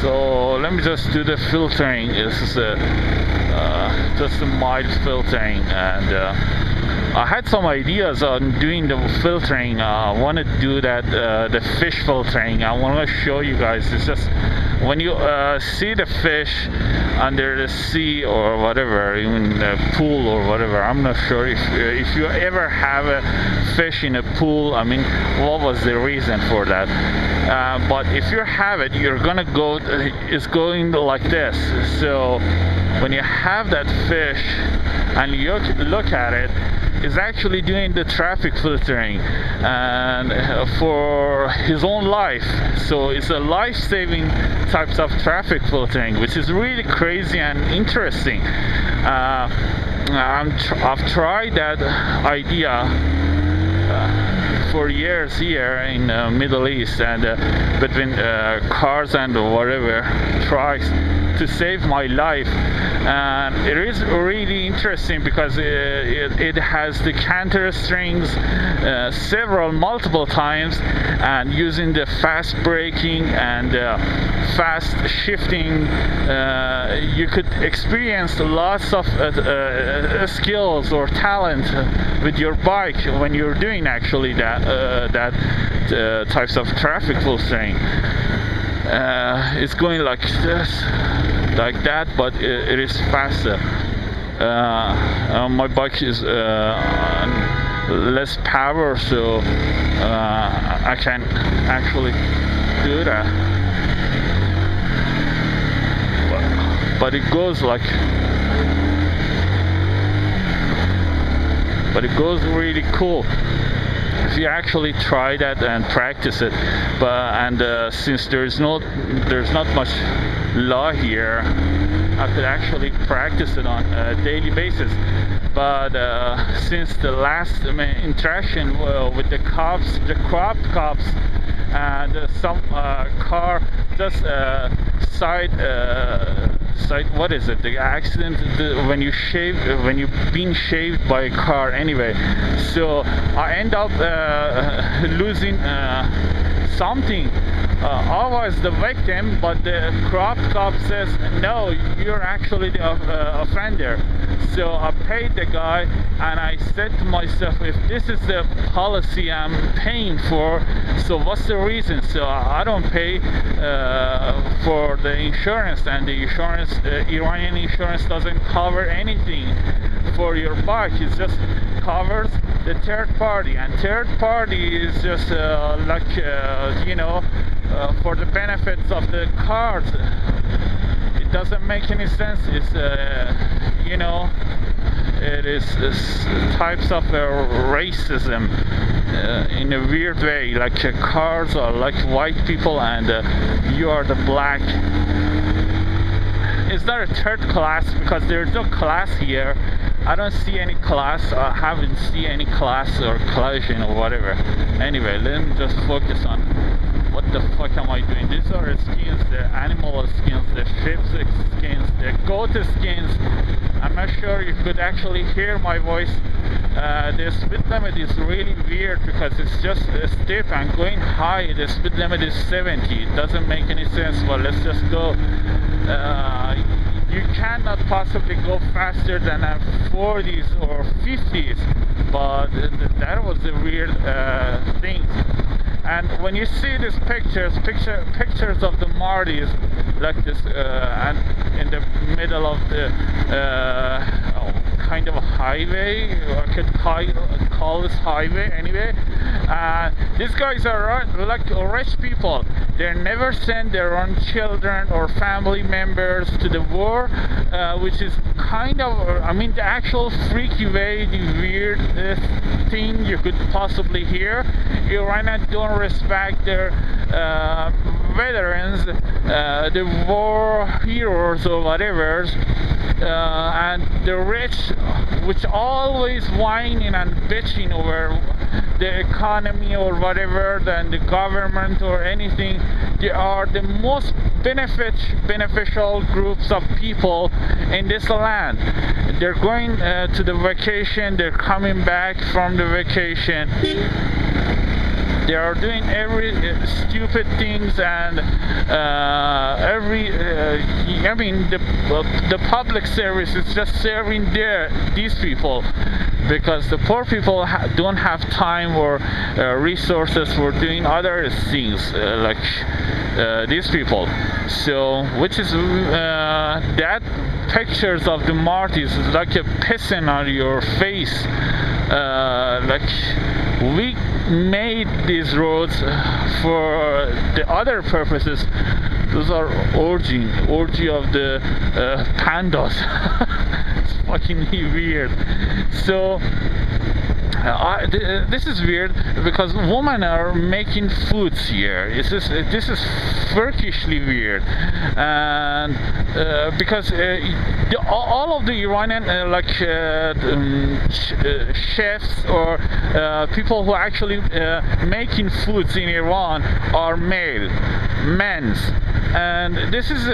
So let me just do the filtering. This is just a mild filtering, and I had some ideas on doing the filtering. I want to do that, the fish filtering. I want to show you guys. It's just when you see the fish under the sea or whatever, even the pool or whatever. I'm not sure if you ever have a fish in a pool. I mean, what was the reason for that? But if you have it, you're gonna go. It's going like this. So when you have that fish and you look at it, is actually doing the traffic filtering and for his own life. So it's a life-saving types of traffic filtering, which is really crazy and interesting. I've tried that idea for years here in the Middle East, and between cars and whatever trucks, to save my life. And it is really interesting because it has the canter strings multiple times, and using the fast braking and fast shifting, you could experience lots of skills or talent with your bike when you're doing actually that types of traffic filtering. It's going like this, like that, but it is faster. My bike is less power, so I can actually do that. But it goes like, but it goes really cool if you actually try that and practice it. But since there's not much law here, I could actually practice it on a daily basis. But since the last interaction with the cops, the corrupt cops, and some car just side what is it, the accident, when you've been shaved by a car anyway. So I end up losing something. I was the victim, but the corrupt cop says no, you're actually the offender. So I paid the guy, and I said to myself, if this is the policy I'm paying for, so what's the reason? So I don't pay for the insurance, and the insurance, Iranian insurance doesn't cover anything for your bike. It just covers the third party, and third party is just like you know, for the benefits of the cars. It doesn't make any sense. It's you know, it is types of racism in a weird way. Like cars are like white people, and you are the black. It's not a third class because there's no class here. I don't see any class. I haven't seen any class or collision or whatever. Anyway, let me just focus on what the fuck am I doing. These are skins, the animal skins, the ship's skins, the goat skins. I'm not sure you could actually hear my voice. The speed limit is really weird because it's just a steep and going high. The speed limit is 70. It doesn't make any sense, but let's just go. You cannot possibly go faster than a 40s or 50s, but that was a weird thing. And when you see these pictures of the Martys like this, and in the middle of the kind of a highway, I could call this highway anyway. These guys are like rich people. They never send their own children or family members to the war, which is kind of, I mean, the actual freaky way, the weirdest thing you could possibly hear. Iranians don't respect their veterans, the war heroes or whatever, and the rich, which always whining and bitching over the economy or whatever, than the government or anything. They are the most beneficial groups of people in this land. They're going to the vacation, they're coming back from the vacation, they are doing every stupid things, and I mean the public service is just serving these people, because the poor people don't have time or resources for doing other things like these people. So which is that pictures of the martyrs is like a pissing on your face. Like, we made these roads for the other purposes. Those are orgy of the pandas. It's fucking weird. So this is weird because women are making foods here. This is freakishly weird, and because all of the Iranian chefs or people who actually making foods in Iran are men's, and this is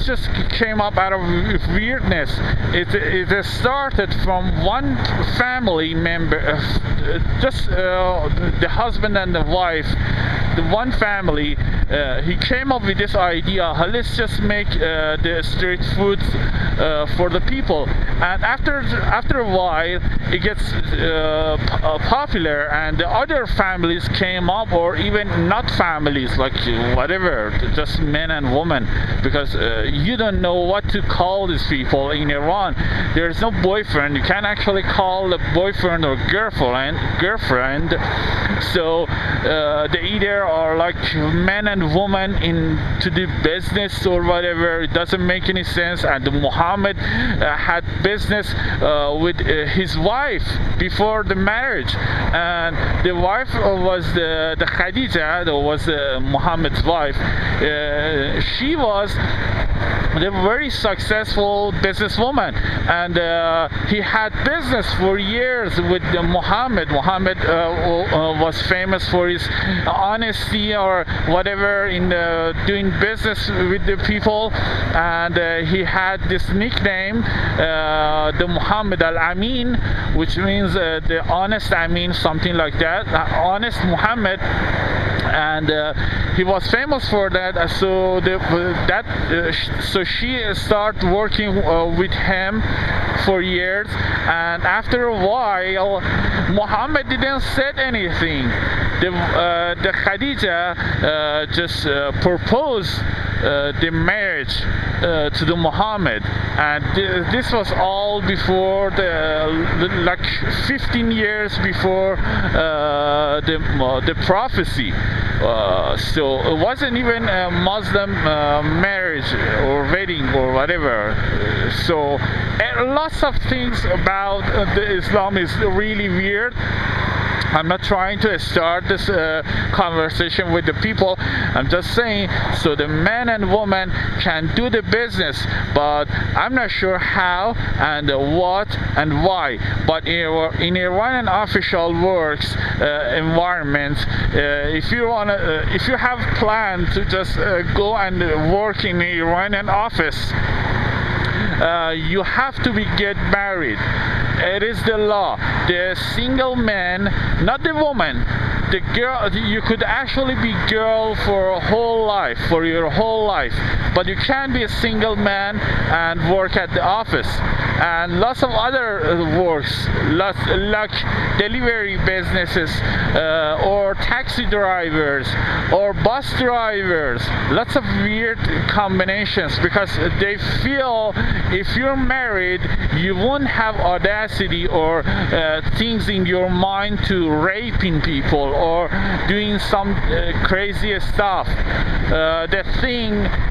just came up out of weirdness. It started from one family member, just the husband and the wife, the one family. He came up with this idea, let's just make the street foods for the people, and after a while it gets popular, and the other families came up, or even not families, like whatever, just men and women, because you don't know what to call these people in Iran. There's no boyfriend. You can't actually call a boyfriend or girlfriend. So they either are like men and women into the business or whatever. It doesn't make any sense. And Muhammad had business with his wife before the marriage, and the wife was the Khadija, that was Muhammad's wife. She was a very successful businesswoman, and he had business for years with Muhammad. Muhammad was famous for his honesty or whatever in doing business with the people, and he had this nickname, the Muhammad al-Amin, which means the honest Amin, something like that, honest Muhammad. And he was famous for that. So she started working with him for years, and after a while Muhammad didn't say anything. The Khadija just proposed the marriage to the Muhammad, and this was all before like 15 years before the prophecy. So it wasn't even a Muslim marriage or wedding or whatever. So lots of things about the Islam is really weird. I'm not trying to start this conversation with the people. I'm just saying so the men and women can do the business, but I'm not sure how and what and why. But in Iranian official works environment, if you have planned to just go and work in an Iranian office, you have to get married. It is the law. The single man, not the woman, the girl, you could actually be girl for a whole life, for your whole life, but you can't be a single man and work at the office. And lots of other works, like delivery businesses, or taxi drivers, or bus drivers, lots of weird combinations, because they feel if you're married, you won't have audacity or things in your mind to raping people or doing some crazy stuff.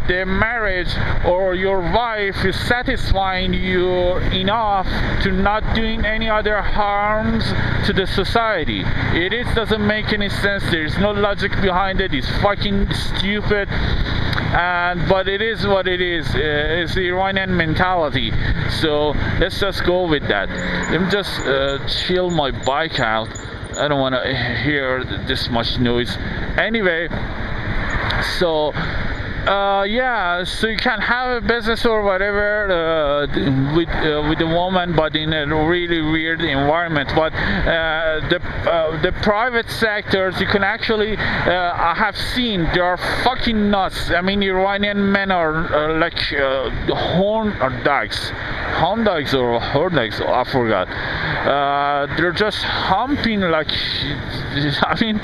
The marriage or your wife is satisfying you enough to not doing any other harms to the society. It doesn't make any sense. There's no logic behind it. It's fucking stupid. But it is what it is. It's the Iranian mentality. So let's just go with that. Let me just chill my bike out. I don't want to hear this much noise. Anyway, so Yeah, so you can have a business or whatever with a woman, but in a really weird environment. But the private sectors, you can actually I have seen they are fucking nuts. I mean, Iranian men are like horn dogs or horn dogs. I forgot. They're just humping like. I mean,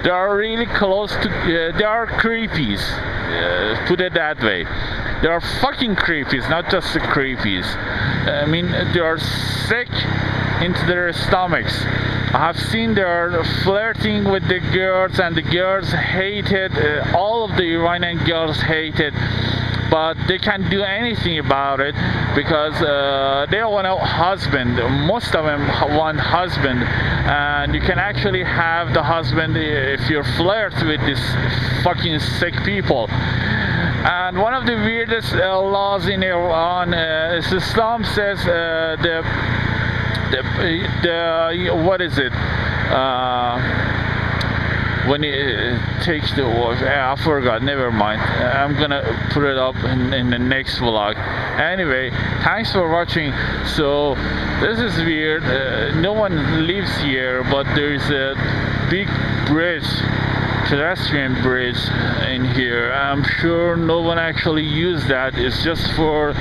they are really close to. They are creepies. Put it that way. They are fucking creepies, not just the creepies. I mean, they are sick into their stomachs. I have seen they are flirting with the girls, and the girls hate it. All of the Iranian girls hate it. But they can't do anything about it because they want a husband. Most of them want husband, and you can actually have the husband if you flirt with these fucking sick people. And one of the weirdest laws in Iran is Islam says the what is it? When it takes the wife, I forgot, never mind. I'm gonna put it up in the next vlog. Anyway, thanks for watching. So this is weird. No one lives here, but there's a big bridge, pedestrian bridge in here. I'm sure no one actually used that. It's just for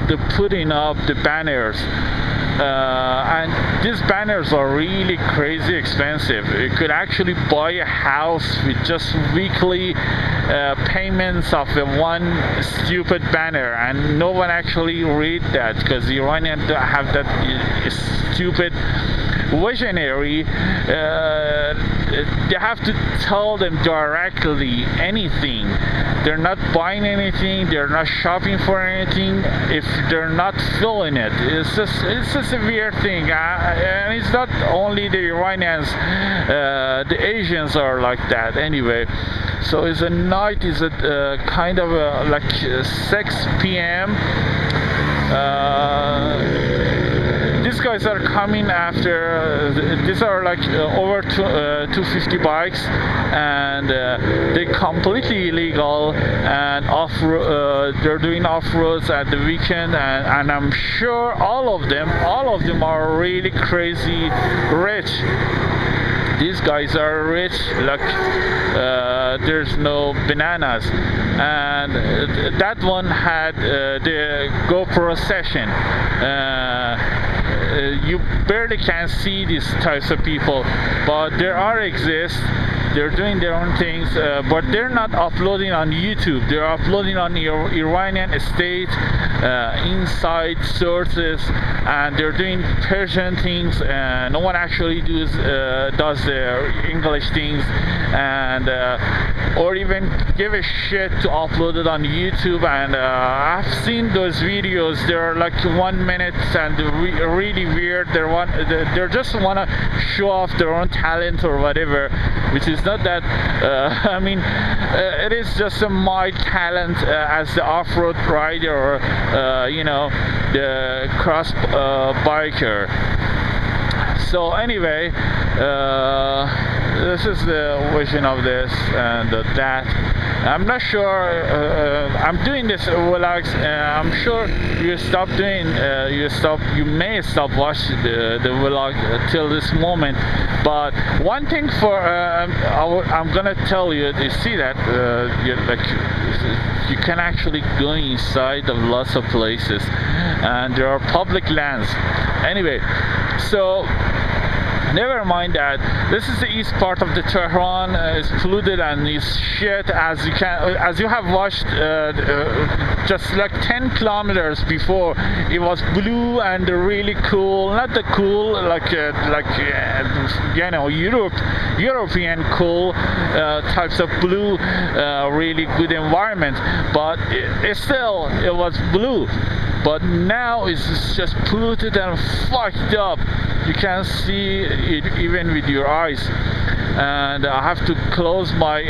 the putting up the banners. And these banners are really crazy expensive. You could actually buy a house with just weekly payments of one stupid banner, and no one actually read that because the Iranians have that stupid visionary. They have to tell them directly anything. They're not buying anything, they're not shopping for anything if they're not feeling it. It's just a weird thing. And it's not only the Iranians, the Asians are like that anyway. So it's a night, is a kind of like 6 p.m. These guys are coming after. These are like over 250 bikes, and they're completely illegal and they're doing off-roads at the weekend, and I'm sure all of them are really crazy rich. These guys are rich like there's no bananas. And that one had the GoPro session. You barely can see these types of people, but there exist. They're doing their own things, but they're not uploading on YouTube. They're uploading on Iranian state inside sources, and they're doing Persian things. No one actually does their English things, and or even give a shit to upload it on YouTube. And I've seen those videos. They're like 1 minute and really weird. They just wanna show off their own talent or whatever, which is not that. I mean, it is just my talent as the off-road rider, or you know, the cross biker. So anyway, this is the vision of this and that. I'm not sure. I'm doing this vlogs. I'm sure you stop doing. You may stop watching the vlog till this moment. But one thing I'm gonna tell you. You see that you can actually go inside of lots of places, and there are public lands. Anyway, so. Never mind that. This is the east part of the Tehran. It's polluted and it's shit. As you have watched, just like 10 kilometers before, it was blue and really cool. Not the cool like you know, European cool types of blue, really good environment. But it was blue. But now it's just polluted and fucked up. You can see it even with your eyes. And I have to close my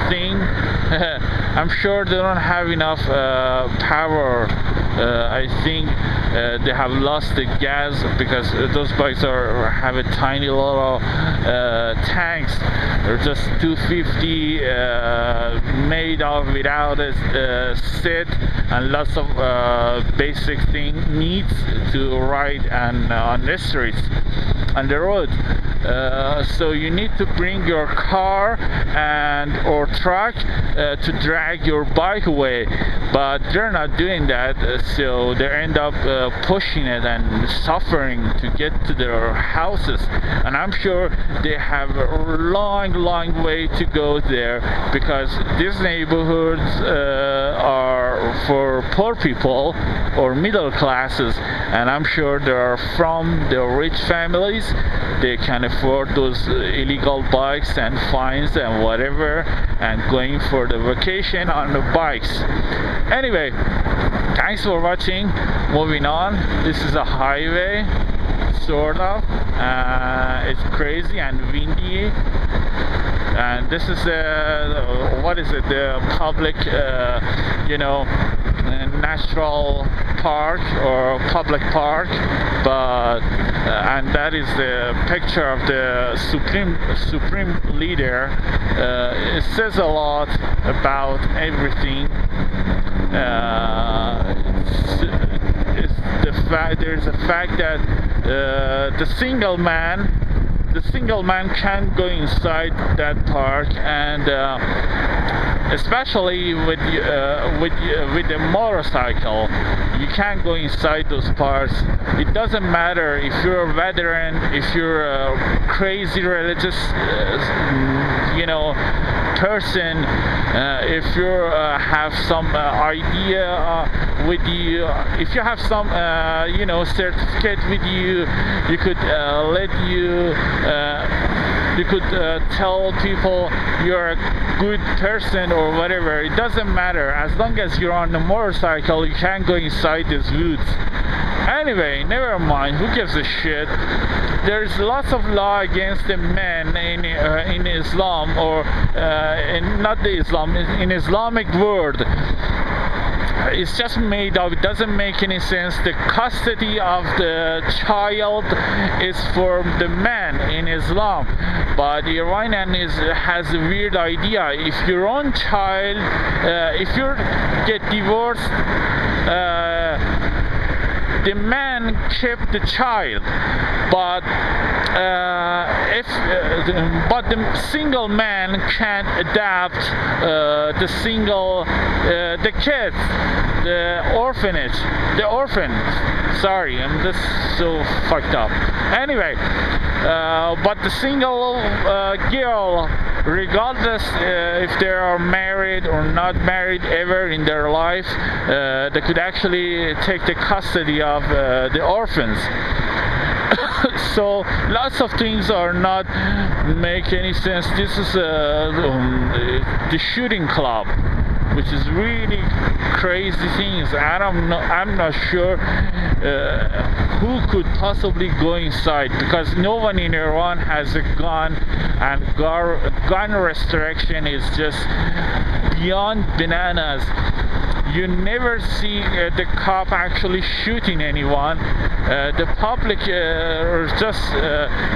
thing. I'm sure they don't have enough power. I think they have lost the gas because those bikes have a tiny little tanks. They're just 250 made of without a seat and lots of basic needs to ride on the streets, on the road. So you need to bring your car and or truck to drag your bike away, but they're not doing that, so they end up pushing it and suffering to get to their houses. And I'm sure they have a long way to go there, because these neighborhoods are for poor people or middle classes, and I'm sure they are from the rich families. They can afford those illegal bikes and fines and whatever, and going for the vacation on the bikes. Anyway, thanks for watching. Moving on. This is a highway, sort of. It's crazy and windy, and this is what is it, the public natural park or public park, but and that is the picture of the supreme leader. It says a lot about everything. There's a fact that the single man can't go inside that park, and especially with a motorcycle, you can't go inside those parks. It doesn't matter if you're a veteran, if you're a crazy religious person, if you have some idea with you, if you have some certificate with you, you could you could tell people you're a good person or whatever. It doesn't matter. As long as you're on a motorcycle, you can't go inside these woods. Anyway, never mind. Who gives a shit? There's lots of law against the men in Islam, or not the Islam, in Islamic world. It's just made up. It doesn't make any sense. The custody of the child is for the man in Islam, but the Iranian has a weird idea. If your own child, if you get divorced, the man kept the child, but the single man can adopt the kids, the orphan. Sorry, I'm just so fucked up. Anyway, but the single girl, regardless if they are married or not married ever in their life, they could actually take the custody of the orphans. So lots of things are not make any sense. This is the shooting club, which is really crazy things. I'm not sure who could possibly go inside, because no one in Iran has a gun, and gun restriction is just beyond bananas. You never see the cop actually shooting anyone. The public are just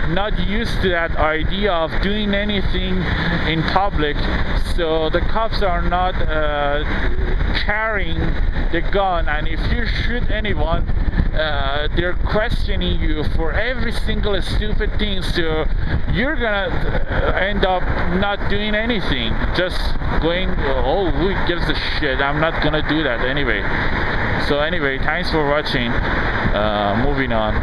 not used to that idea of doing anything in public, so the cops are not carrying the gun, and if you shoot anyone, they're questioning you for every single stupid thing, so you're gonna end up not doing anything, just going, oh, who gives a shit, I'm not gonna do that anyway. So anyway, thanks for watching. Moving on.